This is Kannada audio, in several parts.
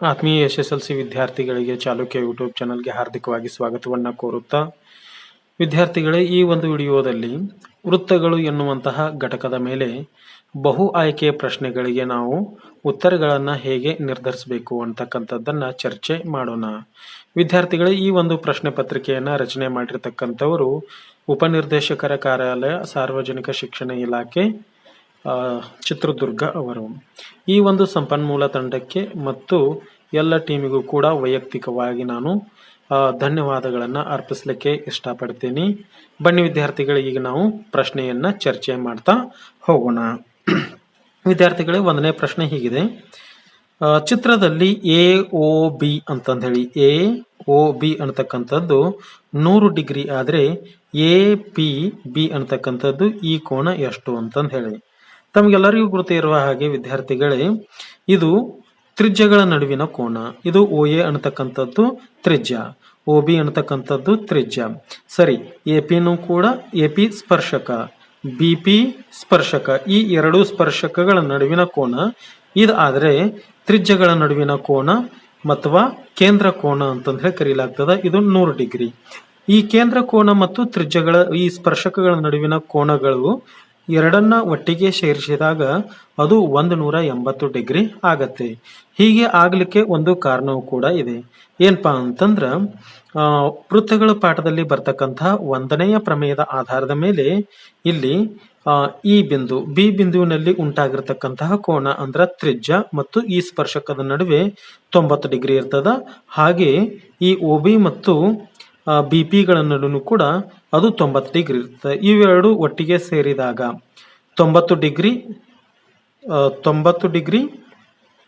ಆತ್ಮೀಯ SSLC ವಿದ್ಯಾರ್ಥಿಗಳಿಗೆ ಚಾಲುಕ್ಯ ಯೂಟ್ಯೂಬ್ ಚಾನಲ್ಗೆ ಹಾರ್ದಿಕವಾಗಿ ಸ್ವಾಗತವನ್ನು ಕೋರುತ್ತಾ, ವಿದ್ಯಾರ್ಥಿಗಳೇ, ಈ ಒಂದು ವಿಡಿಯೋದಲ್ಲಿ ವೃತ್ತಗಳು ಎನ್ನುವಂತಹ ಘಟಕದ ಮೇಲೆ ಬಹು ಆಯ್ಕೆಯ ಪ್ರಶ್ನೆಗಳಿಗೆ ನಾವು ಉತ್ತರಗಳನ್ನು ಹೇಗೆ ನಿರ್ಧರಿಸಬೇಕು ಅಂತಕ್ಕಂಥದ್ದನ್ನು ಚರ್ಚೆ ಮಾಡೋಣ. ವಿದ್ಯಾರ್ಥಿಗಳೇ, ಈ ಒಂದು ಪ್ರಶ್ನೆ ಪತ್ರಿಕೆಯನ್ನು ರಚನೆ ಮಾಡಿರ್ತಕ್ಕಂಥವರು ಉಪನಿರ್ದೇಶಕರ ಕಾರ್ಯಾಲಯ, ಸಾರ್ವಜನಿಕ ಶಿಕ್ಷಣ ಇಲಾಖೆ, ಚಿತ್ರದುರ್ಗ ಅವರು. ಈ ಒಂದು ಸಂಪನ್ಮೂಲ ತಂಡಕ್ಕೆ ಮತ್ತು ಎಲ್ಲ ಟೀಮಿಗೂ ಕೂಡ ವೈಯಕ್ತಿಕವಾಗಿ ನಾನು ಧನ್ಯವಾದಗಳನ್ನು ಅರ್ಪಿಸಲಿಕ್ಕೆ ಇಷ್ಟಪಡ್ತೀನಿ. ಬನ್ನಿ ವಿದ್ಯಾರ್ಥಿಗಳೇ, ಈಗ ನಾವು ಪ್ರಶ್ನೆಯನ್ನ ಚರ್ಚೆ ಮಾಡ್ತಾ ಹೋಗೋಣ. ವಿದ್ಯಾರ್ಥಿಗಳೇ, ಒಂದನೇ ಪ್ರಶ್ನೆ ಹೀಗಿದೆ. ಚಿತ್ರದಲ್ಲಿ AOB ಅಂತಂದು ಹೇಳಿ, AOB ಅಂತಕ್ಕಂಥದ್ದು 100 ಡಿಗ್ರಿ ಆದರೆ APB ಅಂತಕ್ಕಂಥದ್ದು ಈ ಕೋನ ಎಷ್ಟು ಅಂತಂದು ಹೇಳಿ. ತಮಗೆಲ್ಲರಿಗೂ ಗೊತ್ತಿರುವ ಹಾಗೆ ವಿದ್ಯಾರ್ಥಿಗಳೇ, ಇದು ತ್ರಿಜ್ಯಗಳ ನಡುವಿನ ಕೋನ. ಇದು OA ಅನ್ನತಕ್ಕಂಥದ್ದು ತ್ರಿಜ್ಯ, OB ಅನ್ನತಕ್ಕಂಥದ್ದು ತ್ರಿಜ್ಯ. ಸರಿ, APನೂ ಕೂಡ AP ಸ್ಪರ್ಶಕ, BP ಸ್ಪರ್ಶಕ. ಈ ಎರಡು ಸ್ಪರ್ಶಕಗಳ ನಡುವಿನ ಕೋನ ಇದು. ಆದರೆ ತ್ರಿಜ್ಯಗಳ ನಡುವಿನ ಕೋನ ಅಥವಾ ಕೇಂದ್ರ ಕೋನ ಅಂತಂದು ಹೇಳಿ ಕರೆಯಲಾಗ್ತದೆ. ಇದು 100 ಡಿಗ್ರಿ. ಈ ಕೇಂದ್ರ ಕೋನ ಮತ್ತು ತ್ರಿಜ್ಯಗಳ ಈ ಸ್ಪರ್ಶಕಗಳ ನಡುವಿನ ಕೋನಗಳು ಎರಡನ್ನ ಒಟ್ಟಿಗೆ ಸೇರಿಸಿದಾಗ ಅದು 180 ಡಿಗ್ರಿ ಆಗತ್ತೆ. ಹೀಗೆ ಆಗ್ಲಿಕ್ಕೆ ಒಂದು ಕಾರಣವೂ ಕೂಡ ಇದೆ. ಏನಪ್ಪಾ ಅಂತಂದ್ರ, ವೃತ್ತಗಳ ಪಾಠದಲ್ಲಿ ಬರ್ತಕ್ಕಂತಹ 1ನೆಯ ಪ್ರಮೇಯದ ಆಧಾರದ ಮೇಲೆ ಇಲ್ಲಿ ಈ ಬಿಂದು B ಬಿಂದುವಿನಲ್ಲಿ ಉಂಟಾಗಿರ್ತಕ್ಕಂತಹ ಕೋನ ಅಂದ್ರ ತ್ರಿಜ್ಯ ಮತ್ತು ಈ ಸ್ಪರ್ಶಕದ ನಡುವೆ 90 ಡಿಗ್ರಿ ಇರ್ತದ. ಹಾಗೆ ಈ OB ಮತ್ತು BP ನಡುವೆ ಕೂಡ ಅದು 90 ಡಿಗ್ರಿ ಇರ್ತದೆ. ಇವೆರಡು ಒಟ್ಟಿಗೆ ಸೇರಿದಾಗ 90 ಡಿಗ್ರಿ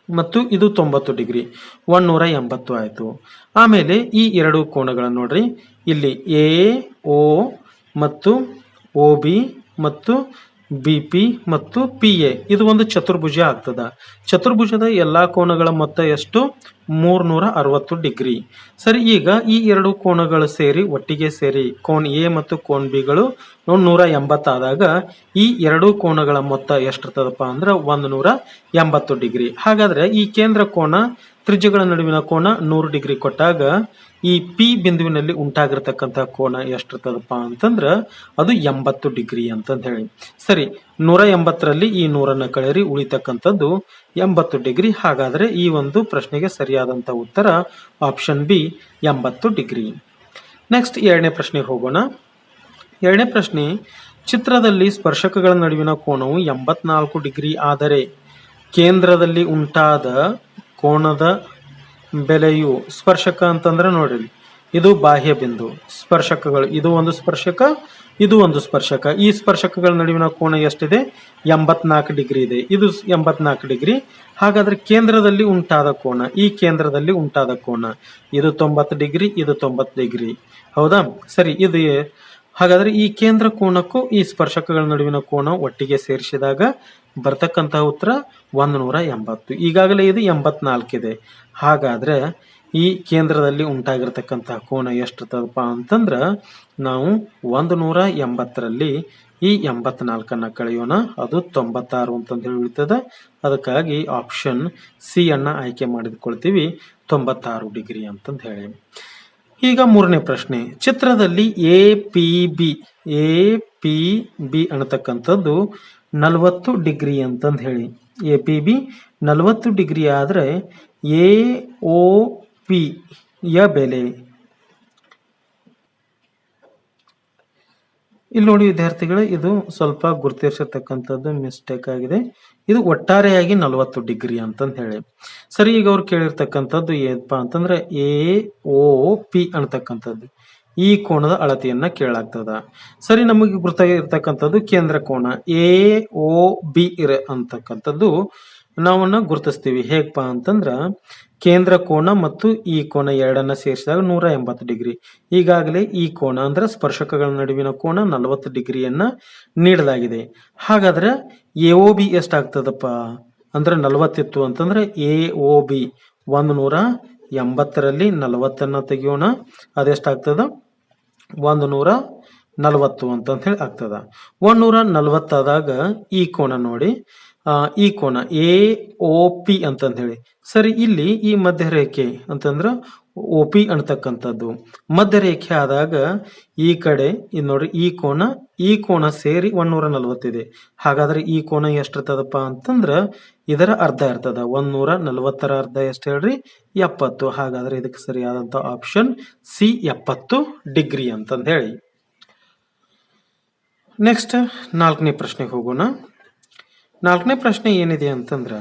ಮತ್ತು ಇದು 90 ಡಿಗ್ರಿ 180 ಆಯ್ತು. ಆಮೇಲೆ ಈ ಎರಡು ಕೋನಗಳನ್ನು ನೋಡ್ರಿ, ಇಲ್ಲಿ AO ಮತ್ತು OB ಮತ್ತು BP ಮತ್ತು PA ಇದು ಒಂದು ಚತುರ್ಭುಜ ಆಗ್ತದ. ಚತುರ್ಭುಜದ ಎಲ್ಲಾ ಕೋನಗಳ ಮೊತ್ತ ಎಷ್ಟು? 360 ಡಿಗ್ರಿ. ಸರಿ, ಈಗ ಈ ಎರಡು ಕೋನಗಳು ಸೇರಿ ಒಟ್ಟಿಗೆ ಸೇರಿ ಕೋನ್ A ಮತ್ತು ಕೋನ್ B ಗಳು 180 ಆದಾಗ ಈ ಎರಡು ಕೋನಗಳ ಮೊತ್ತ ಎಷ್ಟಿರ್ತದಪ್ಪ ಅಂದ್ರೆ 180 ಡಿಗ್ರಿ. ಹಾಗಾದ್ರೆ ಈ ಕೇಂದ್ರ ಕೋನ ತ್ರಿಜ್ಯಗಳ ನಡುವಿನ ಕೋನ 100 ಡಿಗ್ರಿ ಕೊಟ್ಟಾಗ ಈ P ಬಿಂದುವಿನಲ್ಲಿ ಉಂಟಾಗಿರ್ತಕ್ಕಂಥ ಕೋನ ಎಷ್ಟಿರ್ತದಪ್ಪ ಅಂತಂದ್ರ ಅದು 80 ಡಿಗ್ರಿ ಅಂತಂದ ಹೇಳಿ. ಸರಿ, 180ರಲ್ಲಿ ಈ 100ನ್ನ ಕಳೆರಿ, ಉಳಿತಕ್ಕಂಥದ್ದು 80 ಡಿಗ್ರಿ. ಹಾಗಾದ್ರೆ ಈ ಒಂದು ಪ್ರಶ್ನೆಗೆ ಸರಿಯಾದಂತ ಉತ್ತರ ಆಪ್ಷನ್ B 80 ಡಿಗ್ರಿ. ನೆಕ್ಸ್ಟ್ ಎರಡನೇ ಪ್ರಶ್ನೆಗೆ ಹೋಗೋಣ. ಎರಡನೇ ಪ್ರಶ್ನೆ, ಚಿತ್ರದಲ್ಲಿ ಸ್ಪರ್ಶಕಗಳ ನಡುವಿನ ಕೋನವು 84 ಡಿಗ್ರಿ ಆದರೆ ಕೇಂದ್ರದಲ್ಲಿ ಉಂಟಾದ ಕೋನದ ಬೆಲೆಯು, ಸ್ಪರ್ಶಕ ಅಂತಂದ್ರೆ ನೋಡ್ರಿ, ಇದು ಬಾಹ್ಯ ಬಿಂದು, ಸ್ಪರ್ಶಕಗಳು, ಇದು ಒಂದು ಸ್ಪರ್ಶಕ, ಇದು ಒಂದು ಸ್ಪರ್ಶಕ. ಈ ಸ್ಪರ್ಶಕಗಳ ನಡುವಿನ ಕೋನ ಎಷ್ಟಿದೆ? 84 ಡಿಗ್ರಿ ಇದೆ. ಇದು 84 ಡಿಗ್ರಿ. ಹಾಗಾದ್ರೆ ಕೇಂದ್ರದಲ್ಲಿ ಉಂಟಾದ ಕೋನ, ಈ ಕೇಂದ್ರದಲ್ಲಿ ಉಂಟಾದ ಕೋನ ಇದು 90 ಡಿಗ್ರಿ, ಇದು 90 ಡಿಗ್ರಿ. ಹೌದಾ? ಸರಿ, ಇದು ಹಾಗಾದ್ರೆ ಈ ಕೇಂದ್ರ ಕೋನಕ್ಕೂ ಈ ಸ್ಪರ್ಶಕಗಳ ನಡುವಿನ ಕೋನ ಒಟ್ಟಿಗೆ ಸೇರಿಸಿದಾಗ ಬರ್ತಕ್ಕಂತಹ ಉತ್ತರ 180. ಈಗಾಗಲೇ ಇದು 84 ಇದೆ. ಹಾಗಾದ್ರೆ ಈ ಕೇಂದ್ರದಲ್ಲಿ ಉಂಟಾಗಿರ್ತಕ್ಕಂತಹ ಕೋನ ಎಷ್ಟಿರ್ತದಪ್ಪ ಅಂತಂದ್ರ ನಾವು 180ರಲ್ಲಿ ಈ 84ನ್ನ ಕಳೆಯೋಣ, ಅದು 96 ಅಂತಂದು ಹೇಳಿ ಉಳಿತದ. ಅದಕ್ಕಾಗಿ ಆಪ್ಷನ್ C ಅನ್ನ ಆಯ್ಕೆ ಮಾಡಿಕೊಳ್ತೀವಿ, 96 ಡಿಗ್ರಿ ಅಂತಂದು ಹೇಳಿ. ಈಗ ಮೂರನೇ ಪ್ರಶ್ನೆ, ಚಿತ್ರದಲ್ಲಿ APB ಅನ್ನತಕ್ಕಂಥದ್ದು 40 ಡಿಗ್ರಿ ಅಂತಂದು ಹೇಳಿ. APB 40 ಡಿಗ್ರಿ ಆದ್ರೆ AOP ಯ ಬೆಲೆ, ಇಲ್ಲಿ ನೋಡಿ ವಿದ್ಯಾರ್ಥಿಗಳು, ಇದು ಸ್ವಲ್ಪ ಗುರುತಿಸಿರ್ತಕ್ಕಂಥದ್ದು ಮಿಸ್ಟೇಕ್ ಆಗಿದೆ. ಇದು ಒಟ್ಟಾರೆಯಾಗಿ 40 ಡಿಗ್ರಿ ಅಂತಂದು ಹೇಳಿ. ಸರಿ, ಈಗ ಅವ್ರು ಕೇಳಿರ್ತಕ್ಕಂಥದ್ದು ಏನಪ್ಪಾ ಅಂತಂದ್ರೆ AOP ಅನ್ನತಕ್ಕಂಥದ್ದು ಈ ಕೋನದ ಅಳತೆಯನ್ನ ಕೇಳಾಗ್ತದ. ಸರಿ, ನಮಗೆ ಗುರುತಾಗಿರ್ತಕ್ಕಂಥದ್ದು ಕೇಂದ್ರ ಕೋನ AOB ಅಂತಕ್ಕಂಥದ್ದು ನಾವನ್ನ ಗುರುತಿಸ್ತೀವಿ. ಹೇಗಪ್ಪ ಅಂತಂದ್ರ ಕೇಂದ್ರ ಕೋನ ಮತ್ತು ಈ ಕೋನ ಎರಡನ್ನ ಸೇರಿಸಿದಾಗ 180 ಡಿಗ್ರಿ. ಈಗಾಗಲೇ ಈ ಕೋನ ಅಂದ್ರೆ ಸ್ಪರ್ಶಕಗಳ ನಡುವಿನ ಕೋನ 40 ಡಿಗ್ರಿಯನ್ನ ನೀಡಲಾಗಿದೆ. ಹಾಗಾದ್ರೆ AOB ಎಷ್ಟಾಗ್ತದಪ್ಪ ಅಂದ್ರೆ 40 ಇತ್ತು ಅಂತಂದ್ರೆ AOB 180ರಲ್ಲಿ 40ನ್ನ ತೆಗಿಯೋಣ, ಅದೆಷ್ಟಾಗ್ತದ 140 ಅಂತ ಹೇಳಿ ಆಗ್ತದ. 140 ಆದಾಗ ಈ ಕೋನ ನೋಡಿ ಈ ಕೋನ ಎ ಒ ಪಿ ಅಂತಂದ ಹೇಳಿ. ಸರಿ, ಇಲ್ಲಿ ಈ ಮಧ್ಯರೇಖೆ ಅಂತಂದ್ರ ಒ ಪಿ ಅಂತಕ್ಕಂಥದ್ದು ಮಧ್ಯರೇಖೆ ಆದಾಗ ಈ ಕಡೆ ಇದು ನೋಡ್ರಿ, ಈ ಕೋನ ಸೇರಿ 140 ಇದೆ. ಹಾಗಾದ್ರೆ ಈ ಕೋನ ಎಷ್ಟಿರ್ತದಪ್ಪ ಅಂತಂದ್ರ ಇದರ ಅರ್ಧ ಇರ್ತದ. 140ರ ಅರ್ಧ ಎಷ್ಟು ಹೇಳ್ರಿ? 70. ಹಾಗಾದ್ರೆ ಇದಕ್ಕೆ ಸರಿಯಾದಂತ ಆಪ್ಷನ್ ಸಿ 70 ಡಿಗ್ರಿ ಅಂತಂದ ಹೇಳಿ. ನೆಕ್ಸ್ಟ್ 4ನೇ ಪ್ರಶ್ನೆಗೆ ಹೋಗೋಣ. 4ನೇ ಪ್ರಶ್ನೆ ಏನಿದೆ ಅಂತಂದ್ರ,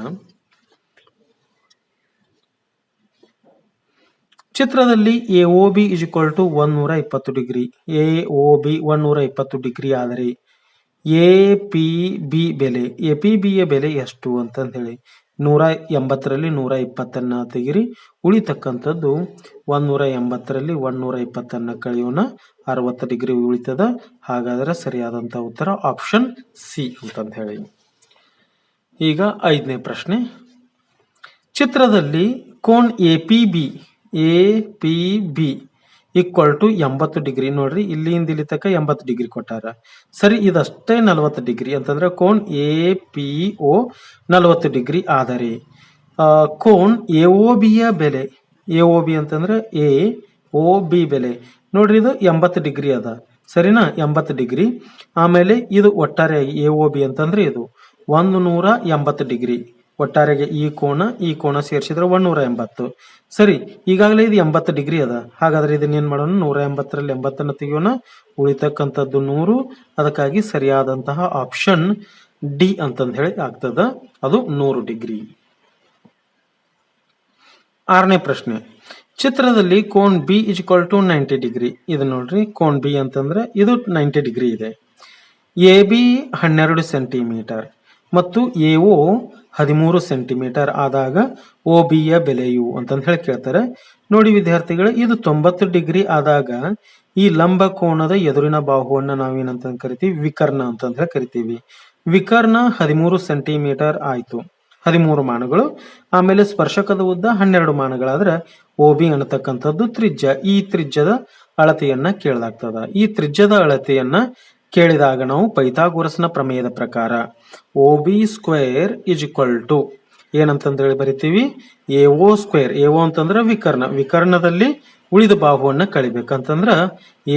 ಚಿತ್ರದಲ್ಲಿ AOB = 120 ಡಿಗ್ರಿ, AOB 120 ಡಿಗ್ರಿ ಆದರೆ APB ಯ ಬೆಲೆ ಎಷ್ಟು ಅಂತಂದ ಹೇಳಿ. 180ರಲ್ಲಿ 120 ತೆಗಿರಿ, ಉಳಿತಕ್ಕಂಥದ್ದು 180ರಲ್ಲಿ 120 ಕಳೆಯೋಣ, 60 ಡಿಗ್ರಿ ಉಳಿತದ. ಹಾಗಾದ್ರೆ ಸರಿಯಾದಂತ ಉತ್ತರ ಆಪ್ಷನ್ ಸಿ ಅಂತಂದ ಹೇಳಿ. ಈಗ 5ನೇ ಪ್ರಶ್ನೆ, ಚಿತ್ರದಲ್ಲಿ ಕೋನ್ APB = 80 ಡಿಗ್ರಿ. ನೋಡ್ರಿ, ಇಲ್ಲಿಂದ ಇಲ್ಲಿ ತನಕ 80 ಡಿಗ್ರಿ ಕೊಟ್ಟಾರ. ಸರಿ, ಇದಷ್ಟೇ 40 ಡಿಗ್ರಿ ಅಂತಂದ್ರೆ ಕೋನ್ APO 40 ಡಿಗ್ರಿ ಆದರೆ ಕೋನ್ AOB ಯ ಬೆಲೆ, AOB ಅಂತಂದ್ರೆ AOB ಬೆಲೆ ನೋಡ್ರಿ, ಇದು 80 ಡಿಗ್ರಿ ಅದ. ಸರಿನಾ? 80 ಡಿಗ್ರಿ. ಆಮೇಲೆ ಇದು ಒಟ್ಟಾರೆ AOB ಅಂತಂದ್ರೆ ಇದು 180 ಡಿಗ್ರಿ. ಒಟ್ಟಾರೆಗೆ ಈ ಕೋನ ಸೇರಿಸಿದ್ರೆ 180. ಸರಿ, ಈಗಾಗಲೇ ಇದು 80 ಡಿಗ್ರಿ ಅದ. ಹಾಗಾದ್ರೆ ಇದನ್ನ ಏನ್ ಮಾಡೋಣ? 180ರಲ್ಲಿ 80 ತೆಗಿಯೋಣ, ಉಳಿತಕ್ಕಂಥದ್ದು 100. ಅದಕ್ಕಾಗಿ ಸರಿಯಾದಂತಹ ಆಪ್ಷನ್ ಡಿ ಅಂತಂದ ಹೇಳಿ ಆಗ್ತದ, ಅದು 100 ಡಿಗ್ರಿ. 6ನೇ ಪ್ರಶ್ನೆ, ಚಿತ್ರದಲ್ಲಿ ಕೋನ್ B = 90 ಡಿಗ್ರಿ. ಇದು ನೋಡ್ರಿ, ಕೋನ್ ಬಿ ಅಂತಂದ್ರೆ ಇದು 90 ಡಿಗ್ರಿ ಇದೆ. AB 12 ಸೆಂಟಿಮೀಟರ್ ಮತ್ತು AO 13 ಸೆಂಟಿಮೀಟರ್ ಆದಾಗ OB ಯ ಬೆಲೆಯು ಅಂತಂದ ಹೇಳಿ ಕೇಳ್ತಾರೆ. ನೋಡಿ ವಿದ್ಯಾರ್ಥಿಗಳು, ಇದು 90 ಡಿಗ್ರಿ ಆದಾಗ ಈ ಲಂಬ ಕೋನದ ಎದುರಿನ ಬಾಹುವನ್ನ ನಾವೇನಂತ ಕರಿತೀವಿ? ವಿಕರ್ಣ ಅಂತಂದ ಹೇಳಿ ಕರಿತೀವಿ. ವಿಕರ್ಣ 13 ಸೆಂಟಿಮೀಟರ್ ಆಯ್ತು, 13 ಮಾನಗಳು. ಆಮೇಲೆ ಸ್ಪರ್ಶಕದ ಉದ್ದ 12 ಮಾನಗಳಾದ್ರೆ OB ಅನ್ನತಕ್ಕಂಥದ್ದು ತ್ರಿಜ್ಯ. ಈ ತ್ರಿಜ್ಯದ ಅಳತೆಯನ್ನ ಕೇಳಲಾಗ್ತದ. ಈ ತ್ರಿಜ್ಯದ ಅಳತೆಯನ್ನ ಕೇಳಿದಾಗ ನಾವು ಪೈಥಾಗೋರಸ್ನ ಪ್ರಮೇಯದ ಪ್ರಕಾರ OB² = ಏನಂತಂದ ಹೇಳಿ ಬರಿತೀವಿ? AO². AO ಅಂತಂದ್ರ ವಿಕರ್ಣ, ವಿಕರ್ಣದಲ್ಲಿ ಉಳಿದ ಬಾಹುವನ್ನ ಕಳಿಬೇಕಂತಂದ್ರ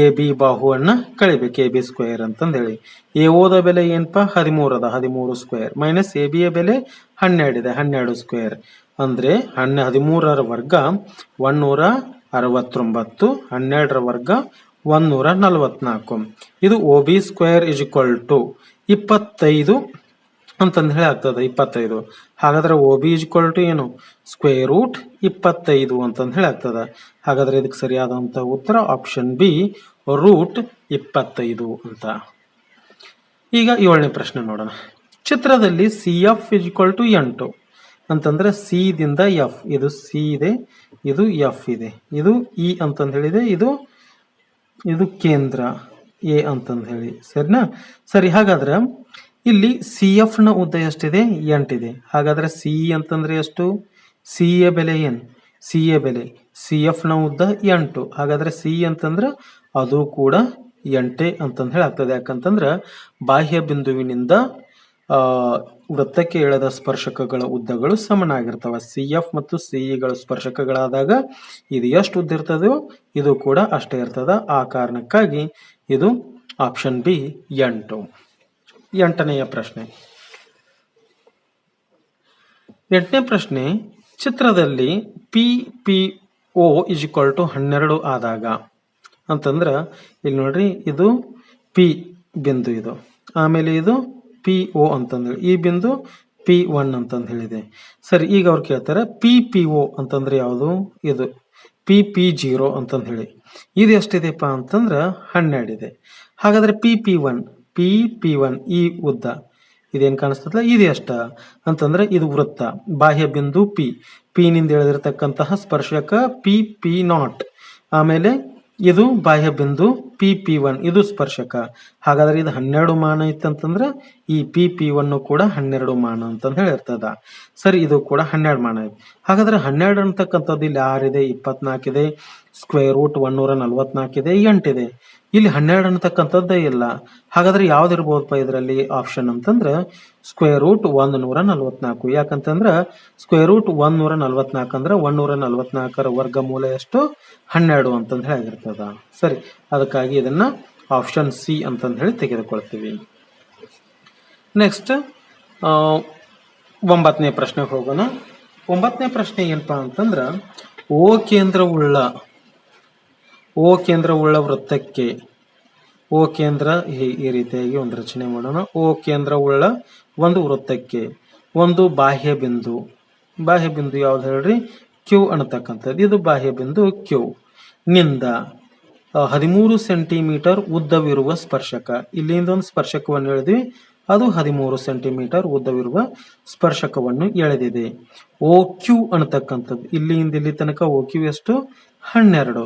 AB ಬಾಹುವನ್ನ ಕಳಿಬೇಕು, AB² ಅಂತಂದ ಹೇಳಿ. AOದ ಬೆಲೆ ಏನಪ್ಪಾ? 13 ಅದ, 13² ಮೈನಸ್ AB ಯ ಬೆಲೆ 12 ಇದೆ, 12² ಅಂದ್ರೆ 13ರ ವರ್ಗ 169, 12ರ ವರ್ಗ 144. ಇದು OB² = 25 ಅಂತಂದ ಹೇಳಿ ಆಗ್ತದೆ, 25. ಹಾಗಾದ್ರೆ OB = ಏನು? √25 ಅಂತಂದ ಹೇಳಿ ಆಗ್ತದ. ಹಾಗಾದ್ರೆ ಇದಕ್ಕೆ ಸರಿಯಾದಂತ ಉತ್ತರ ಆಪ್ಷನ್ ಬಿ, √25 ಅಂತ. ಈಗ 7ನೇ ಪ್ರಶ್ನೆ ನೋಡೋಣ. ಚಿತ್ರದಲ್ಲಿ CF = 8 ಅಂತಂದ್ರೆ ಸಿ ದಿಂದ ಎಫ್, ಇದು ಸಿ ಇದೆ, ಇದು ಎಫ್ ಇದೆ, ಇದು ಇ ಅಂತಂದ ಹೇಳಿದೆ, ಇದು ಕೇಂದ್ರ ಎ ಅಂತಂದ ಹೇಳಿ. ಸರಿನಾ? ಸರಿ, ಹಾಗಾದ್ರೆ ಇಲ್ಲಿ CF ನ ಉದ್ದ ಎಷ್ಟಿದೆ? 8 ಇದೆ. ಹಾಗಾದ್ರೆ ಸಿ ಅಂತಂದ್ರೆ ಎಷ್ಟು? ಸಿ ಯ ಬೆಲೆ ಏನು? ಸಿ ಯ ಬೆಲೆ CF ನ ಉದ್ದ 8. ಹಾಗಾದ್ರೆ ಸಿ ಅಂತಂದ್ರ ಅದು ಕೂಡ 8 ಅಂತಂದ ಹೇಳಿ ಆಗ್ತದೆ. ಯಾಕಂತಂದ್ರ ಬಾಹ್ಯ ಬಿಂದುವಿನಿಂದ ವೃತ್ತಕ್ಕೆ ಎಳೆದ ಸ್ಪರ್ಶಕಗಳ ಉದ್ದಗಳು ಸಮನಾಗಿರ್ತವೆ. CF ಮತ್ತು CEಗಳು ಸ್ಪರ್ಶಕಗಳಾದಾಗ ಇದು ಎಷ್ಟು ಉದ್ದ ಇರ್ತದೋ ಇದು ಕೂಡ ಅಷ್ಟೇ ಇರ್ತದ. ಆ ಕಾರಣಕ್ಕಾಗಿ ಇದು ಆಪ್ಷನ್ ಬಿ 8. 8ನೇ ಪ್ರಶ್ನೆ. 8ನೇ ಪ್ರಶ್ನೆ, ಚಿತ್ರದಲ್ಲಿ PPO = 12 ಆದಾಗ ಅಂತಂದ್ರ ಇಲ್ಲಿ ನೋಡ್ರಿ, ಇದು P ಬಿಂದು, ಇದು ಆಮೇಲೆ ಇದು PO ಅಂತಂದೇಳಿ, ಈ ಬಿಂದು P1 ಅಂತಂದ ಹೇಳಿದೆ. ಸರಿ, ಈಗ ಅವ್ರು ಕೇಳ್ತಾರೆ PPO ಅಂತಂದ್ರೆ ಯಾವುದು? ಇದು PP0 ಅಂತಂದ ಹೇಳಿ. ಇದು ಎಷ್ಟಿದೆಪ್ಪ ಅಂತಂದ್ರ 12 ಇದೆ. ಹಾಗಾದ್ರೆ PP1 ಈ ಉದ್ದ ಇದೇನ್ ಕಾಣಿಸ್ತದಲ್ಲ, ಇದು ಎಷ್ಟ ಅಂತಂದ್ರೆ ಇದು ವೃತ್ತ, ಬಾಹ್ಯ ಬಿಂದು P ನಿಂದ ಎಳೆದಿರ್ತಕ್ಕಂತಹ ಸ್ಪರ್ಶಕ PP0, ಆಮೇಲೆ ಇದು ಬಾಹ್ಯ ಬಿಂದು PP1, ಇದು ಸ್ಪರ್ಶಕ. ಹಾಗಾದ್ರೆ ಇದು 12 ಮಾನ ಇತ್ತಂತಂದ್ರ ಈ PP1 ಕೂಡ 12 ಮಾನ ಅಂತಂದ ಹೇಳಿರ್ತದ. ಸರಿ, ಇದು ಕೂಡ 12 ಮಾನ ಇದೆ. ಹಾಗಾದ್ರೆ 12 ಅಂತಕ್ಕಂಥದ್ದು ಇಲ್ಲಿ 6 ಇದೆ, 24 ಇದೆ. ಸ್ಕ್ವೇರ್ ರೂಟ್ 144 ಇದೆ, 8 ಇದೆ. ಇಲ್ಲಿ 12 ಅನ್ನತಕ್ಕಂಥದ್ದೇ ಇಲ್ಲ. ಹಾಗಾದ್ರೆ ಯಾವ್ದಿರ್ಬೋದಪ್ಪ ಇದರಲ್ಲಿ ಆಪ್ಷನ್ ಅಂತಂದ್ರೆ ಸ್ಕ್ವೇರ್ ರೂಟ್ 144. ಯಾಕಂತಂದ್ರ ಸ್ಕ್ವೇರ್ ರೂಟ್ 144 ಅಂದ್ರೆ 144ರ ವರ್ಗಮೂಲ ಎಷ್ಟು? 12 ಅಂತಂದ್ ಹೇಳಿ ಆಗಿರ್ತದ. ಸರಿ, ಅದಕ್ಕಾಗಿ ಇದನ್ನ ಆಪ್ಷನ್ ಸಿ ಅಂತಂದ್ ಹೇಳಿ ತೆಗೆದುಕೊಳ್ತೀವಿ. ನೆಕ್ಸ್ಟ್ 9ನೇ ಪ್ರಶ್ನೆಗೆ ಹೋಗೋಣ. 9ನೇ ಪ್ರಶ್ನೆ ಏನಪ್ಪಾ ಅಂತಂದ್ರ ಓ ಕೇಂದ್ರವುಳ್ಳ ವೃತ್ತಕ್ಕೆ, ಓ ಕೇಂದ್ರ ಈ ರೀತಿಯಾಗಿ ಒಂದು ರಚನೆ ಮಾಡೋಣ. ಓ ಕೇಂದ್ರವುಳ್ಳ ಒಂದು ವೃತ್ತಕ್ಕೆ ಒಂದು ಬಾಹ್ಯ ಬಿಂದು ಯಾವ್ದು ಹೇಳ್ರಿ? ಕ್ಯೂ ಅನ್ನತಕ್ಕಂಥದ್ದು. ಇದು ಬಾಹ್ಯ ಬಿಂದು ಕ್ಯೂ ನಿಂದ 13 ಸೆಂಟಿಮೀಟರ್ ಉದ್ದವಿರುವ ಸ್ಪರ್ಶಕ. ಇಲ್ಲಿಂದ ಒಂದು ಸ್ಪರ್ಶಕವನ್ನು ಎಳೆದ್ವಿ, ಅದು 13 ಸೆಂಟಿಮೀಟರ್ ಉದ್ದವಿರುವ ಸ್ಪರ್ಶಕವನ್ನು ಎಳೆದಿದೆ. ಓ ಕ್ಯೂ ಅನ್ನತಕ್ಕಂಥದ್ದು ಇಲ್ಲಿಂದ ಇಲ್ಲಿ ತನಕ ಓ ಕ್ಯೂ ಎಷ್ಟು? 12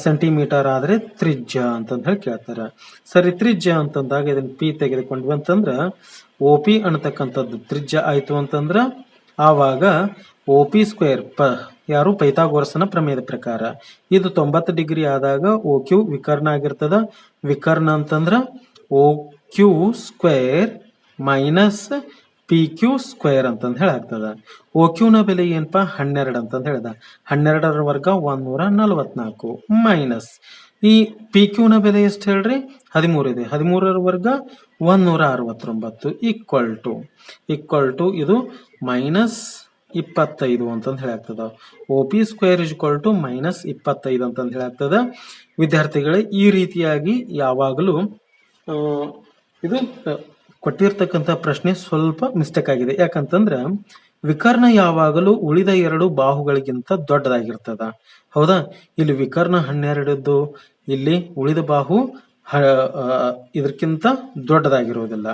ಸೆಂಟಿಮೀಟರ್ ಆದ್ರೆ ತ್ರಿಜ್ಯ ಅಂತಂದ್ ಹೇಳಿ ಕೇಳ್ತಾರ. ಸರಿ, ತ್ರಿಜ್ಯ ಅಂತಂದಾಗ ಇದನ್ನ ಪಿ ತೆಗೆದುಕೊಂಡ್ವಿ ಅಂತಂದ್ರ ಓ ಪಿ ಅನ್ನತಕ್ಕಂಥದ್ದು ತ್ರಿಜ್ಯ ಆಯ್ತು ಅಂತಂದ್ರ ಆವಾಗ ಓ ಪಿ ಸ್ಕ್ವೇರ್ ಯಾರು ಪೈಥಾಗೋರಸನ ಪ್ರಮೇಯದ ಪ್ರಕಾರ ಇದು 90 ಡಿಗ್ರಿ ಆದಾಗ ಓ ಕ್ಯೂ ವಿಕರ್ಣ ಆಗಿರ್ತದ. ವಿಕರ್ಣ ಅಂತಂದ್ರ O Q square minus P Q square ಅಂತಂದ್ ಹೇಳಾಗ್ತದ. ಓ ಕ್ಯೂನ ಬೆಲೆ ಏನಪ್ಪಾ? 12 ಅಂತಂದ್ ಹೇಳ್ದ. 12ರ ವರ್ಗ 144 ಮೈನಸ್ ಈ ಪಿ ಕ್ಯೂನ ಬೆಲೆ ಎಷ್ಟು ಹೇಳ್ರಿ? 13 ಇದೆ. 13ರ ವರ್ಗ 169 ಈಕ್ವಲ್ ಟು ಇದು ಮೈನಸ್ 25 ಅಂತಂದ್ ಹೇಳಾಗ್ತದ. ಓ ಪಿ ಸ್ಕ್ವೇರ್ = ಮೈನಸ್ 25 ಅಂತಂದ್ ಹೇಳಾಗ್ತದ. ವಿದ್ಯಾರ್ಥಿಗಳೇ, ಈ ರೀತಿಯಾಗಿ ಯಾವಾಗಲೂ ಇದು ಕೊಟ್ಟಿರ್ತಕ್ಕಂಥ ಪ್ರಶ್ನೆ ಸ್ವಲ್ಪ ಮಿಸ್ಟೇಕ್ ಆಗಿದೆ. ಯಾಕಂತಂದ್ರ ವಿಕರ್ಣ ಯಾವಾಗಲೂ ಉಳಿದ 2 ಬಾಹುಗಳಿಗಿಂತ ದೊಡ್ಡದಾಗಿರ್ತದ. ಹೌದಾ? ಇಲ್ಲಿ ವಿಕರ್ಣ 12 ಇಲ್ಲಿ ಉಳಿದ ಬಾಹು ಇದಕ್ಕಿಂತ ದೊಡ್ಡದಾಗಿರುವುದಿಲ್ಲ.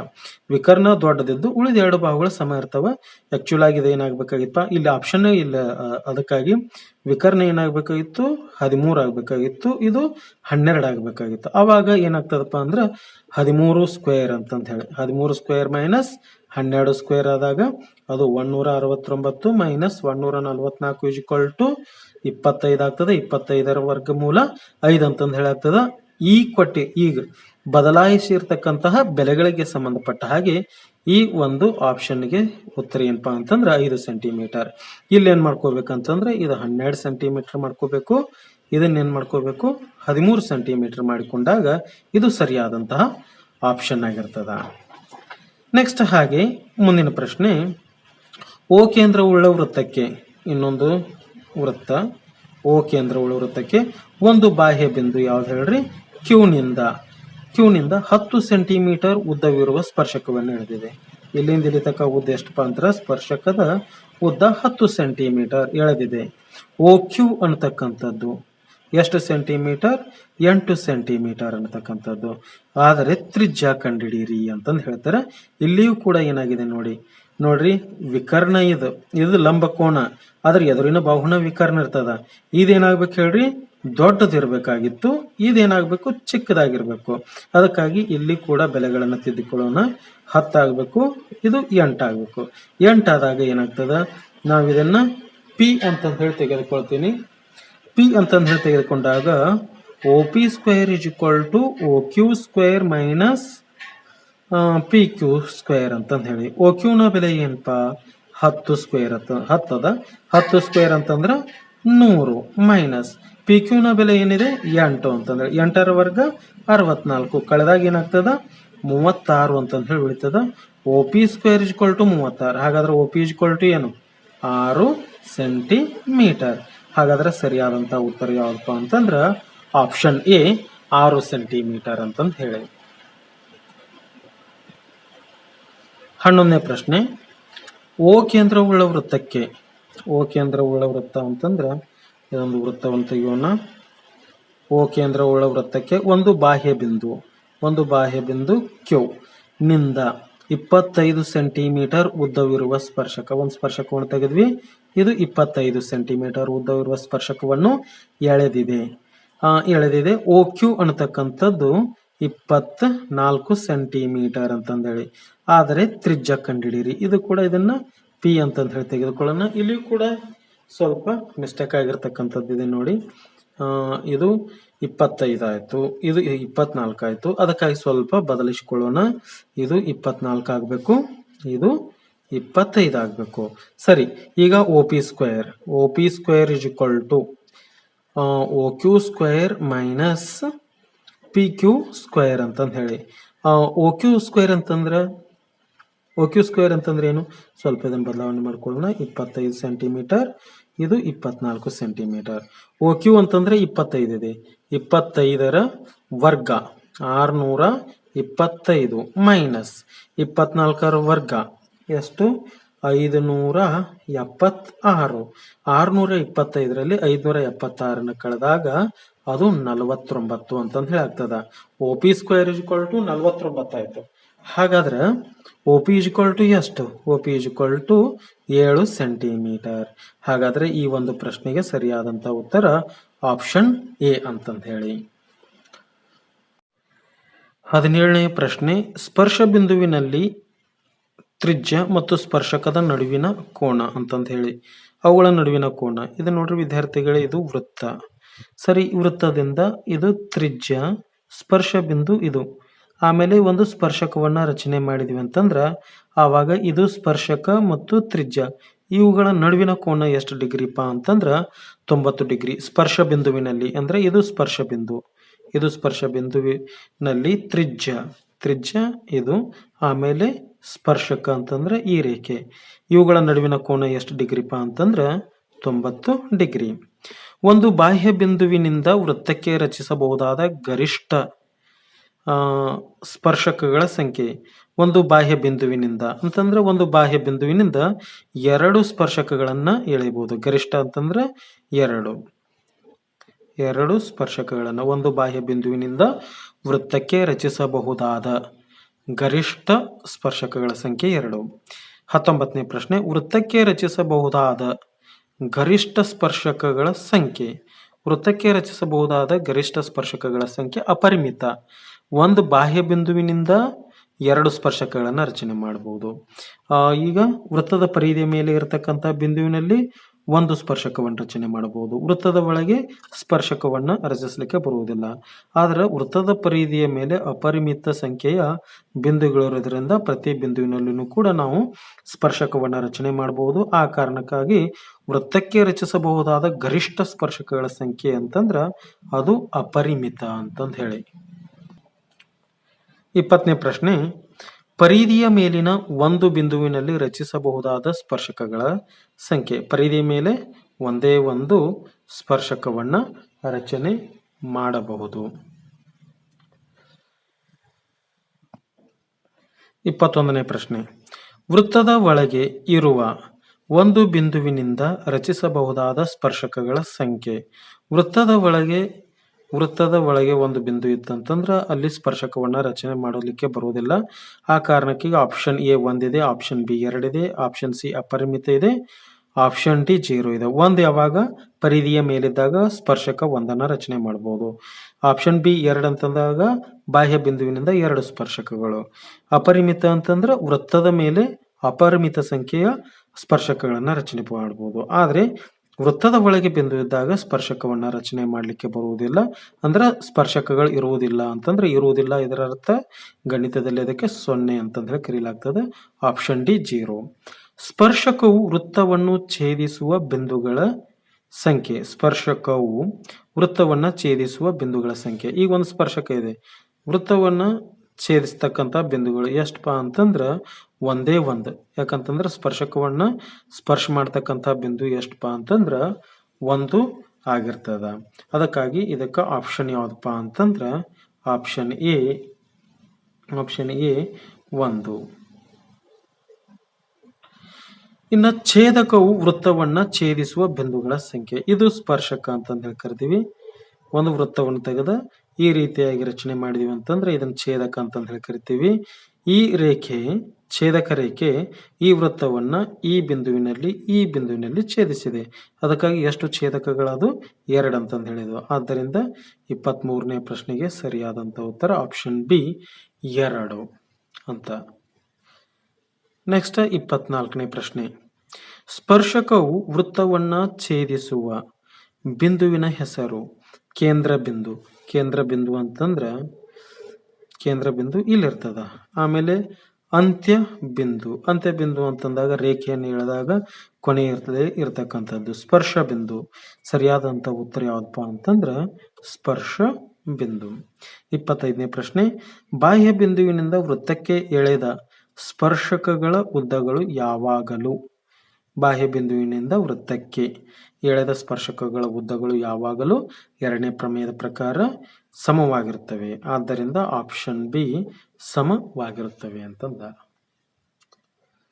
ವಿಕರ್ಣ ದೊಡ್ಡದಿದ್ದು ಉಳಿದ 2 ಬಾಹುಗಳು ಸಮ ಇರ್ತವ. ಆಕ್ಚುಲ್ ಆಗಿ ಇದು ಏನಾಗ್ಬೇಕಾಗಿತ್ತ? ಇಲ್ಲಿ ಆಪ್ಷನ್ ಇಲ್ಲ. ಅದಕ್ಕಾಗಿ ವಿಕರ್ಣ ಏನಾಗ್ಬೇಕಾಗಿತ್ತು? 13 ಆಗ್ಬೇಕಾಗಿತ್ತು. ಇದು 12 ಆಗ್ಬೇಕಾಗಿತ್ತು. ಅವಾಗ ಏನಾಗ್ತದಪ್ಪ ಅಂದ್ರ 13 ಸ್ಕ್ವೇರ್ ಅಂತಂತ ಹೇಳಿ 13 ಸ್ಕ್ವೇರ್ ಮೈನಸ್ 12 ಸ್ಕ್ವೇರ್ ಆದಾಗ ಅದು 169 ಮೈನಸ್ 144 25 ಆಗ್ತದೆ. 25ರ ವರ್ಗಮೂಲ 5 ಅಂತಂದ್ ಹೇಳಾಗ್ತದ. ಈಗ ಬದಲಾಯಿಸಿರ್ತಕ್ಕಂತಹ ಬೆಲೆಗಳಿಗೆ ಸಂಬಂಧಪಟ್ಟ ಹಾಗೆ ಈ ಒಂದು ಆಪ್ಷನ್ಗೆ ಉತ್ತರ ಏನಪ್ಪಾ ಅಂತಂದ್ರೆ 5 ಸೆಂಟಿಮೀಟರ್. ಇಲ್ಲಿ ಏನ್ ಮಾಡ್ಕೋಬೇಕಂತಂದ್ರೆ ಇದು 12 ಸೆಂಟಿಮೀಟರ್ ಮಾಡ್ಕೋಬೇಕು. ಇದನ್ನ ಏನ್ ಮಾಡ್ಕೋಬೇಕು? 13 ಸೆಂಟಿಮೀಟರ್ ಮಾಡಿಕೊಂಡಾಗ ಇದು ಸರಿಯಾದಂತಹ ಆಪ್ಷನ್ ಆಗಿರ್ತದ. ನೆಕ್ಸ್ಟ್ ಹಾಗೆ ಮುಂದಿನ ಪ್ರಶ್ನೆ, ಓ ಕೇಂದ್ರವುಳ್ಳ ವೃತ್ತಕ್ಕೆ ಇನ್ನೊಂದು ವೃತ್ತ, ಓ ಕೇಂದ್ರವುಳ್ಳ ವೃತ್ತಕ್ಕೆ ಒಂದು ಬಾಹ್ಯ ಬಿಂದು ಯಾವ್ದು ಹೇಳ್ರಿ? ಕ್ಯೂನಿಂದ 10 ಸೆಂಟಿಮೀಟರ್ ಉದ್ದವಿರುವ ಸ್ಪರ್ಶಕವನ್ನು ಎಳೆದಿದೆ. ಇಲ್ಲಿಂದ ಇಲ್ಲಿ ತನಕ ಉದ್ದ ಎಷ್ಟಪ್ಪ ಅಂತ ಸ್ಪರ್ಶಕದ ಉದ್ದ 10 ಸೆಂಟಿಮೀಟರ್ ಎಳೆದಿದೆ. ಓ ಕ್ಯೂ ಅನ್ನತಕ್ಕಂಥದ್ದು ಎಷ್ಟು ಸೆಂಟಿಮೀಟರ್? 8 ಸೆಂಟಿಮೀಟರ್ ಅನ್ನತಕ್ಕಂಥದ್ದು. ಆದರೆ ತ್ರಿಜ್ಯ ಕಂಡಿಡೀರಿ ಅಂತಂದು ಹೇಳ್ತಾರೆ. ಇಲ್ಲಿಯೂ ಕೂಡ ಏನಾಗಿದೆ ನೋಡ್ರಿ ವಿಕರ್ಣ ಇದು ಲಂಬಕೋನ, ಆದ್ರೆ ಎದುರಿನ ಬಾಹುನ ವಿಕರ್ಣ ಇರ್ತದ. ಇದೇನಾಗ್ಬೇಕು ಹೇಳ್ರಿ? ದೊಡ್ಡದಿರ್ಬೇಕಾಗಿತ್ತು. ಇದೇನಾಗ್ಬೇಕು? ಚಿಕ್ಕದಾಗಿರ್ಬೇಕು. ಅದಕ್ಕಾಗಿ ಇಲ್ಲಿ ಕೂಡ ಬೆಲೆಗಳನ್ನ ತಿದ್ದಿಕೊಳ್ಳೋಣ. 10 ಆಗ್ಬೇಕು, ಇದು 8 ಆಗ್ಬೇಕು. 8 ಆದಾಗ ಏನಾಗ್ತದ? ನಾವ್ ಇದನ್ನ ಪಿ ಅಂತಂದ್ ಹೇಳಿ ತೆಗೆದುಕೊಳ್ತೀನಿ. ಪಿ ಅಂತಂದ್ ಹೇಳಿ ತೆಗೆದುಕೊಂಡಾಗ O P square = O Q square minus P Q square ಅಂತಂದ್ ಹೇಳಿ. ಓ ಕ್ಯೂನ ಬೆಲೆ ಏನಪ್ಪಾ? 10 ಸ್ಕ್ವೇರ್ 10 ಸ್ಕ್ವೇರ್ ಅಂತಂದ್ರ 100 ಮೈನಸ್ ಪಿ ಕ್ಯೂನ ಬೆಲೆ ಏನಿದೆ? 8 ಅಂತಂದ್ರೆ 8ರ ವರ್ಗ 64 ಕಳೆದಾಗ ಏನಾಗ್ತದ? 36 ಅಂತಂದ್ ಹೇಳಿ ಉಳಿತದ. O P square = 36. ಹಾಗಾದ್ರೆ ಓ ಪಿ = ಏನು? 6 ಸೆಂಟಿಮೀಟರ್. ಹಾಗಾದ್ರೆ ಸರಿಯಾದಂತ ಉತ್ತರ ಯಾವ್ದಪ್ಪ ಅಂತಂದ್ರ ಆಪ್ಷನ್ ಎ 6 ಸೆಂಟಿಮೀಟರ್ ಅಂತಂದ್ ಹೇಳಿ. 11ನೇ ಪ್ರಶ್ನೆ, ಓ ಕೇಂದ್ರವುಳ್ಳ ವೃತ್ತಕ್ಕೆ, ಓ ಕೇಂದ್ರವುಳ್ಳ ವೃತ್ತ ಅಂತಂದ್ರ ಇದೊಂದು ವೃತ್ತವನ್ನು ತೆಗೆಯೋಣ. ಓ ಕೇಂದ್ರವುಳ್ಳ ವೃತ್ತಕ್ಕೆ ಒಂದು ಬಾಹ್ಯ ಬಿಂದು ಕ್ಯೂ ನಿಂದ 25 ಸೆಂಟಿಮೀಟರ್ ಉದ್ದವಿರುವ ಸ್ಪರ್ಶಕ, ಒಂದು ಸ್ಪರ್ಶಕವನ್ನು ತೆಗೆದ್ವಿ. ಇದು 25 ಸೆಂಟಿಮೀಟರ್ ಉದ್ದವಿರುವ ಸ್ಪರ್ಶಕವನ್ನು ಎಳೆದಿದೆ. ಓ ಕ್ಯೂ ಅನ್ನತಕ್ಕಂಥದ್ದು 24 ಸೆಂಟಿಮೀಟರ್ ಅಂತಂದೇಳಿ. ಆದರೆ ತ್ರಿಜ್ಯ ಕಂಡಿಡೀರಿ. ಇದು ಕೂಡ ಇದನ್ನ ಪಿ ಅಂತಂದ್ ಹೇಳಿ ತೆಗೆದುಕೊಳ್ಳೋಣ. ಇಲ್ಲಿ ಕೂಡ ಸ್ವಲ್ಪ ಮಿಸ್ಟೇಕ್ ಆಗಿರ್ತಕ್ಕಂಥದ್ದು ಇದೆ ನೋಡಿ. ಇದು 25 ಆಯಿತು, ಇದು 24 ಆಯಿತು. ಅದಕ್ಕಾಗಿ ಸ್ವಲ್ಪ ಬದಲಿಸಿಕೊಳ್ಳೋಣ. ಇದು 24 ಆಗಬೇಕು, ಇದು 25 ಆಗಬೇಕು. ಸರಿ, ಈಗ O P square is equal to O Q square minus P Q square ಅಂತಂದು ಹೇಳಿ. ಒ ಕ್ಯೂ ಸ್ಕ್ವೇರ್ ಅಂತಂದ್ರೆ ಏನು? ಸ್ವಲ್ಪ ಇದನ್ನು ಬದಲಾವಣೆ ಮಾಡ್ಕೊಳ್ಳೋಣ. 25 ಸೆಂಟಿಮೀಟರ್, ಇದು 24 ಸೆಂಟಿಮೀಟರ್. ಒ ಕ್ಯೂ ಅಂತಂದ್ರೆ 25 ಇದೆ, 25ರ ವರ್ಗ 625 ಮೈನಸ್ 24ರ ವರ್ಗ ಎಷ್ಟು? 576. 625ರಲ್ಲಿ 576 ಕಳೆದಾಗ ಅದು 49 ಅಂತಂದು ಹೇಳಿ ಆಗ್ತದ. O P square is equal to 49 ಆಯ್ತು. ಹಾಗಾದ್ರೆ O P is equal to ಎಷ್ಟು? O P is equal to 7 centimetre. ಹಾಗಾದ್ರೆ ಈ ಒಂದು ಪ್ರಶ್ನೆಗೆ ಸರಿಯಾದಂತ ಉತ್ತರ ಆಪ್ಷನ್ ಎ ಅಂತಂದು ಹೇಳಿ. 17ನೇ ಪ್ರಶ್ನೆ, ಸ್ಪರ್ಶ ಬಿಂದುವಿನಲ್ಲಿ ತ್ರಿಜ್ಯ ಮತ್ತು ಸ್ಪರ್ಶಕದ ನಡುವಿನ ಕೋನ ಅಂತಂದು ಹೇಳಿ. ಅವುಗಳ ನಡುವಿನ ಕೋನ ಇದು ನೋಡ್ರಿ ವಿದ್ಯಾರ್ಥಿಗಳೇ, ಇದು ವೃತ್ತ. ಸರಿ, ವೃತ್ತದಿಂದ ಇದು ತ್ರಿಜ್ಯ, ಸ್ಪರ್ಶ ಬಿಂದು ಇದು. ಆಮೇಲೆ ಒಂದು ಸ್ಪರ್ಶಕವನ್ನ ರಚನೆ ಮಾಡಿದ್ವಿ ಅಂತಂದ್ರ ಆವಾಗ ಇದು ಸ್ಪರ್ಶಕ ಮತ್ತು ತ್ರಿಜ್ಯ ಇವುಗಳ ನಡುವಿನ ಕೋನ ಎಷ್ಟು ಡಿಗ್ರಿಪಾ ಅಂತಂದ್ರ 90 ಡಿಗ್ರಿ. ಸ್ಪರ್ಶ ಬಿಂದುವಿನಲ್ಲಿ ಅಂದ್ರೆ ಇದು ಸ್ಪರ್ಶ ಬಿಂದು, ಇದು ಸ್ಪರ್ಶ ಬಿಂದುವಿನಲ್ಲಿ ತ್ರಿಜ್ಯ ಇದು, ಆಮೇಲೆ ಸ್ಪರ್ಶಕ ಅಂತಂದ್ರೆ ಈ ರೇಖೆ, ಇವುಗಳ ನಡುವಿನ ಕೋನ ಎಷ್ಟು ಡಿಗ್ರಿಪಾ ಅಂತಂದ್ರ 90 ಡಿಗ್ರಿ. ಒಂದು ಬಾಹ್ಯ ಬಿಂದುವಿನಿಂದ ವೃತ್ತಕ್ಕೆ ರಚಿಸಬಹುದಾದ ಗರಿಷ್ಠ ಸ್ಪರ್ಶಕಗಳ ಸಂಖ್ಯೆ. ಒಂದು ಬಾಹ್ಯ ಬಿಂದುವಿನಿಂದ ಅಂತಂದ್ರೆ ಒಂದು ಬಾಹ್ಯ ಬಿಂದುವಿನಿಂದ 2 ಸ್ಪರ್ಶಕಗಳನ್ನ ಎಳೆಯಬಹುದು. ಗರಿಷ್ಠ ಅಂತಂದ್ರೆ 2 ಸ್ಪರ್ಶಕಗಳನ್ನ ಒಂದು ಬಾಹ್ಯ ಬಿಂದುವಿನಿಂದ ವೃತ್ತಕ್ಕೆ ರಚಿಸಬಹುದಾದ ಗರಿಷ್ಠ ಸ್ಪರ್ಶಕಗಳ ಸಂಖ್ಯೆ 2. 19ನೇ ಪ್ರಶ್ನೆ, ವೃತ್ತಕ್ಕೆ ರಚಿಸಬಹುದಾದ ಗರಿಷ್ಠ ಸ್ಪರ್ಶಕಗಳ ಸಂಖ್ಯೆ. ವೃತ್ತಕ್ಕೆ ರಚಿಸಬಹುದಾದ ಗರಿಷ್ಠ ಸ್ಪರ್ಶಕಗಳ ಸಂಖ್ಯೆ ಅಪರಿಮಿತ. ಒಂದು ಬಾಹ್ಯ ಬಿಂದುವಿನಿಂದ 2 ಸ್ಪರ್ಶಕಗಳನ್ನ ರಚನೆ ಮಾಡಬಹುದು. ಈಗ ವೃತ್ತದ ಪರಿಧಿಯ ಮೇಲೆ ಇರತಕ್ಕಂಥ ಬಿಂದುವಿನಲ್ಲಿ ಒಂದು ಸ್ಪರ್ಶಕವನ್ನು ರಚನೆ ಮಾಡಬಹುದು. ವೃತ್ತದ ಒಳಗೆ ಸ್ಪರ್ಶಕವನ್ನ ರಚಿಸಲಿಕ್ಕೆ ಬರುವುದಿಲ್ಲ. ಆದ್ರೆ ವೃತ್ತದ ಪರಿಧಿಯ ಮೇಲೆ ಅಪರಿಮಿತ ಸಂಖ್ಯೆಯ ಬಿಂದುಗಳಿರೋದ್ರಿಂದ ಪ್ರತಿ ಬಿಂದುವಿನಲ್ಲೂ ಕೂಡ ನಾವು ಸ್ಪರ್ಶಕವನ್ನ ರಚನೆ ಮಾಡಬಹುದು. ಆ ಕಾರಣಕ್ಕಾಗಿ ವೃತ್ತಕ್ಕೆ ರಚಿಸಬಹುದಾದ ಗರಿಷ್ಠ ಸ್ಪರ್ಶಕಗಳ ಸಂಖ್ಯೆ ಅಂತಂದ್ರ ಅದು ಅಪರಿಮಿತ ಅಂತಂದು ಹೇಳಿ. 20ನೇ ಪ್ರಶ್ನೆ, ಪರಿಧಿಯ ಮೇಲಿನ ಒಂದು ಬಿಂದುವಿನಲ್ಲಿ ರಚಿಸಬಹುದಾದ ಸ್ಪರ್ಶಕಗಳ ಸಂಖ್ಯೆ. ಪರಿಧಿಯ ಮೇಲೆ ಒಂದೇ ಒಂದು ಸ್ಪರ್ಶಕವನ್ನ ರಚನೆ ಮಾಡಬಹುದು. 21ನೇ ಪ್ರಶ್ನೆ, ವೃತ್ತದ ಒಳಗೆ ಇರುವ ಒಂದು ಬಿಂದುವಿನಿಂದ ರಚಿಸಬಹುದಾದ ಸ್ಪರ್ಶಕಗಳ ಸಂಖ್ಯೆ. ವೃತ್ತದ ಒಳಗೆ ಒಂದು ಬಿಂದು ಇತ್ತಂತಂದ್ರ ಅಲ್ಲಿ ಸ್ಪರ್ಶಕವನ್ನ ರಚನೆ ಮಾಡಲಿಕ್ಕೆ ಬರುವುದಿಲ್ಲ. ಆ ಕಾರಣಕ್ಕೆ ಆಪ್ಷನ್ ಎ ಒಂದಿದೆ, ಆಪ್ಷನ್ ಬಿ 2 ಇದೆ, ಆಪ್ಷನ್ ಸಿ ಅಪರಿಮಿತ ಇದೆ, ಆಪ್ಷನ್ ಡಿ 0 ಇದೆ. ಒಂದು ಯಾವಾಗ ಪರಿಧಿಯ ಮೇಲಿದ್ದಾಗ ಸ್ಪರ್ಶಕ ಒಂದನ್ನ ರಚನೆ ಮಾಡಬಹುದು. ಆಪ್ಷನ್ ಬಿ 2 ಅಂತಂದಾಗ ಬಾಹ್ಯ ಬಿಂದುವಿನಿಂದ 2 ಸ್ಪರ್ಶಕಗಳು. ಅಪರಿಮಿತ ಅಂತಂದ್ರ ವೃತ್ತದ ಮೇಲೆ ಅಪರಿಮಿತ ಸಂಖ್ಯೆಯ ಸ್ಪರ್ಶಕಗಳನ್ನ ರಚನೆ ಮಾಡಬಹುದು. ಆದ್ರೆ ವೃತ್ತದ ಒಳಗೆ ಬಿಂದು ಇದ್ದಾಗ ಸ್ಪರ್ಶಕವನ್ನ ರಚನೆ ಮಾಡಲಿಕ್ಕೆ ಬರುವುದಿಲ್ಲ. ಅಂದ್ರ ಸ್ಪರ್ಶಕಗಳು ಇರುವುದಿಲ್ಲ ಅಂತಂದ್ರೆ ಇರುವುದಿಲ್ಲ, ಇದರ ಅರ್ಥ ಗಣಿತದಲ್ಲಿ ಅದಕ್ಕೆ 0 ಅಂತಂದ್ರೆ ಕರೀಲಾಗ್ತದೆ. Option D 0. ಸ್ಪರ್ಶಕವು ವೃತ್ತವನ್ನು ಛೇದಿಸುವ ಬಿಂದುಗಳ ಸಂಖ್ಯೆ. ಸ್ಪರ್ಶಕವು ವೃತ್ತವನ್ನ ಛೇದಿಸುವ ಬಿಂದುಗಳ ಸಂಖ್ಯೆ. ಈಗ ಒಂದು ಸ್ಪರ್ಶಕ ಇದೆ, ವೃತ್ತವನ್ನ ಛೇದಿಸ್ತಕ್ಕಂಥ ಬಿಂದುಗಳು ಎಷ್ಟಪ್ಪ ಅಂತಂದ್ರ ಒಂದೇ ಒಂದು. ಯಾಕಂತಂದ್ರ ಸ್ಪರ್ಶಕವನ್ನ ಸ್ಪರ್ಶ ಮಾಡ್ತಕ್ಕಂಥ ಬಿಂದು ಎಷ್ಟಪ್ಪ ಅಂತಂದ್ರ 1 ಆಗಿರ್ತದ. ಅದಕ್ಕಾಗಿ ಇದಕ್ಕ ಆಪ್ಷನ್ ಯಾವ್ದಪ್ಪ ಅಂತಂದ್ರ ಆಪ್ಷನ್ ಎ 1. ಇನ್ನ ಛೇದಕವು ವೃತ್ತವನ್ನ ಛೇದಿಸುವ ಬಿಂದುಗಳ ಸಂಖ್ಯೆ. ಇದು ಸ್ಪರ್ಶಕ ಅಂತಂದ ಹೇಳಿ ಕರಿತೀವಿ. ಒಂದು ವೃತ್ತವನ್ನು ತೆಗೆದ ಈ ರೀತಿಯಾಗಿ ರಚನೆ ಮಾಡಿದೀವಿ ಅಂತಂದ್ರೆ ಇದನ್ನ ಛೇದಕ ಅಂತಂದ ಹೇಳಿ ಕರಿತೀವಿ. ಈ ರೇಖೆ ಛೇದಕ ರೇಖೆ ಈ ವೃತ್ತವನ್ನ ಈ ಬಿಂದುವಿನಲ್ಲಿ ಛೇದಿಸಿದೆ. ಅದಕ್ಕಾಗಿ ಎಷ್ಟು ಛೇದಕಗಳದು? 2 ಅಂತಂದು ಹೇಳಿದ್ವು. ಆದ್ದರಿಂದ 23ನೇ ಪ್ರಶ್ನೆಗೆ ಸರಿಯಾದಂತ ಉತ್ತರ ಆಪ್ಷನ್ ಬಿ 2 ಅಂತ. ನೆಕ್ಸ್ಟ್ 24ನೇ ಪ್ರಶ್ನೆ, ಸ್ಪರ್ಶಕವು ವೃತ್ತವನ್ನ ಛೇದಿಸುವ ಬಿಂದುವಿನ ಹೆಸರು. ಕೇಂದ್ರ ಬಿಂದು. ಕೇಂದ್ರ ಬಿಂದು ಅಂತಂದ್ರ ಕೇಂದ್ರ ಬಿಂದು ಇಲ್ಲಿರ್ತದ. ಆಮೇಲೆ ಅಂತ್ಯ ಬಿಂದು. ಅಂತ್ಯ ಬಿಂದು ಅಂತಂದಾಗ ರೇಖೆಯನ್ನು ಎಳೆದಾಗ ಕೊನೆ ಇರ್ತಕ್ಕಂಥದ್ದು. ಸ್ಪರ್ಶ ಬಿಂದು. ಸರಿಯಾದಂತ ಉತ್ತರ ಯಾವ್ದಪ್ಪ ಅಂತಂದ್ರ ಸ್ಪರ್ಶ ಬಿಂದು. 25ನೇ ಪ್ರಶ್ನೆ, ಬಾಹ್ಯ ಬಿಂದುವಿನಿಂದ ವೃತ್ತಕ್ಕೆ ಎಳೆದ ಸ್ಪರ್ಶಕಗಳ ಉದ್ದಗಳು ಯಾವಾಗಲೂ. ಬಾಹ್ಯ ಬಿಂದುವಿನಿಂದ ವೃತ್ತಕ್ಕೆ ಎಳೆದ ಸ್ಪರ್ಶಕಗಳ ಉದ್ದಗಳು ಯಾವಾಗಲೂ ಎರಡನೇ ಪ್ರಮೇಯದ ಪ್ರಕಾರ ಸಮವಾಗಿರುತ್ತವೆ. ಆದ್ದರಿಂದ ಆಪ್ಷನ್ ಬಿ ಸಮವಾಗಿರುತ್ತವೆ ಅಂತಂದ.